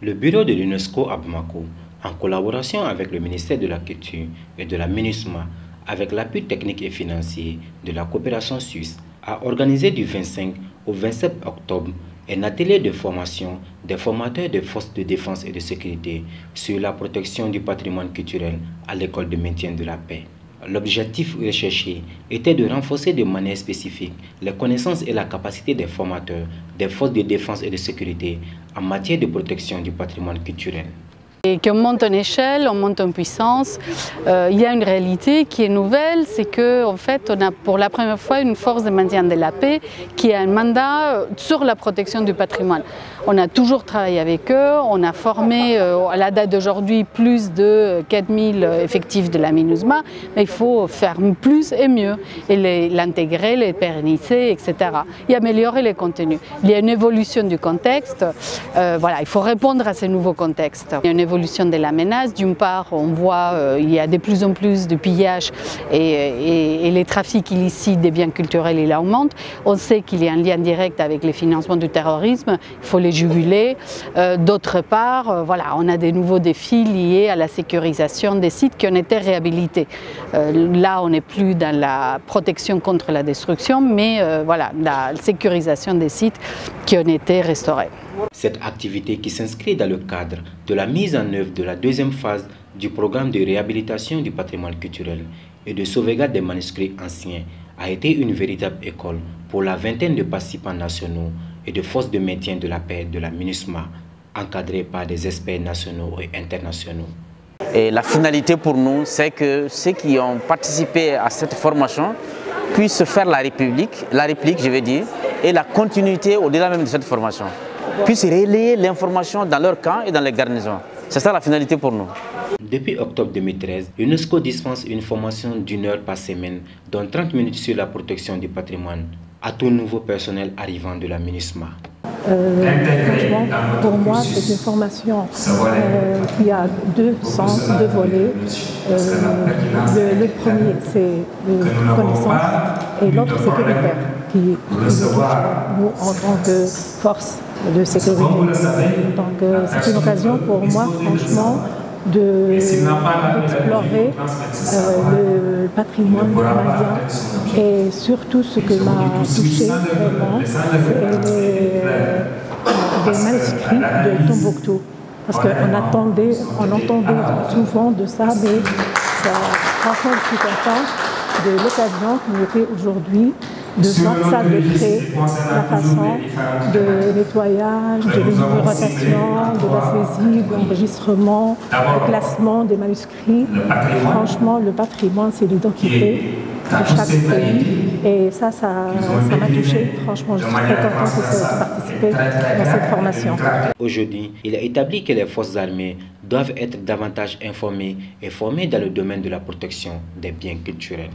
Le bureau de l'UNESCO à Bamako, en collaboration avec le ministère de la Culture et de la MINUSMA, avec l'appui technique et financier de la coopération suisse, a organisé du 25 au 27 octobre un atelier de formation des formateurs des forces de défense et de sécurité sur la protection du patrimoine culturel à l'école de maintien de la paix. L'objectif recherché était de renforcer de manière spécifique les connaissances et la capacité des formateurs des forces de défense et de sécurité en matière de protection du patrimoine culturel. Et qu'on monte en échelle, on monte en puissance. Il y a une réalité qui est nouvelle, c'est qu'en fait, on a pour la première fois une force de maintien de la paix qui a un mandat sur la protection du patrimoine. On a toujours travaillé avec eux, on a formé à la date d'aujourd'hui plus de 4000 effectifs de la MINUSMA, mais il faut faire plus et mieux, et l'intégrer, les pérenniser, etc. Et améliorer les contenus. Il y a une évolution du contexte, voilà, il faut répondre à ces nouveaux contextes. Il y a une évolution de la menace. D'une part, on voit il y a de plus en plus de pillages et les trafics illicites des biens culturels, il augmente. On sait qu'il y a un lien direct avec les financements du terrorisme, il faut les juguler. D'autre part, voilà, on a des nouveaux défis liés à la sécurisation des sites qui ont été réhabilités. Là, on n'est plus dans la protection contre la destruction, mais voilà, la sécurisation des sites qui ont été restaurés. Cette activité, qui s'inscrit dans le cadre de la mise en œuvre de la deuxième phase du programme de réhabilitation du patrimoine culturel et de sauvegarde des manuscrits anciens, a été une véritable école pour la vingtaine de participants nationaux et de forces de maintien de la paix de la MINUSMA, encadrés par des experts nationaux et internationaux. Et la finalité pour nous, c'est que ceux qui ont participé à cette formation puissent faire la réplique, je veux dire, et la continuité au-delà même de cette formation, puissent relayer l'information dans leur camp et dans les garnisons. C'est ça la finalité pour nous. Depuis octobre 2013, l'UNESCO dispense une formation d'1 heure par semaine, dont 30 minutes sur la protection du patrimoine, à tout nouveau personnel arrivant de la MINUSMA. Franchement, pour moi, c'est une formation qui a deux volets. Le premier, c'est la connaissance, et l'autre, c'est sécuritaire, qui nous en tant que force de sécurité. Donc, c'est une occasion pour moi, franchement, d'explorer le patrimoine malien, et surtout ce que m'a touché vraiment, c'est les manuscrits de Tombouctou, parce qu'on entendait souvent de ça, mais franchement je suis contente de l'occasion qui nous était aujourd'hui de voir ça de près, la façon de nettoyage, de numérotation, de la saisie, de l'enregistrement, le classement des manuscrits. Franchement, le patrimoine, c'est l'identité de chaque pays, et ça m'a touchée. Franchement, je suis très contente de participer dans cette formation. Aujourd'hui, il est établi que les forces armées doivent être davantage informées et formées dans le domaine de la protection des biens culturels.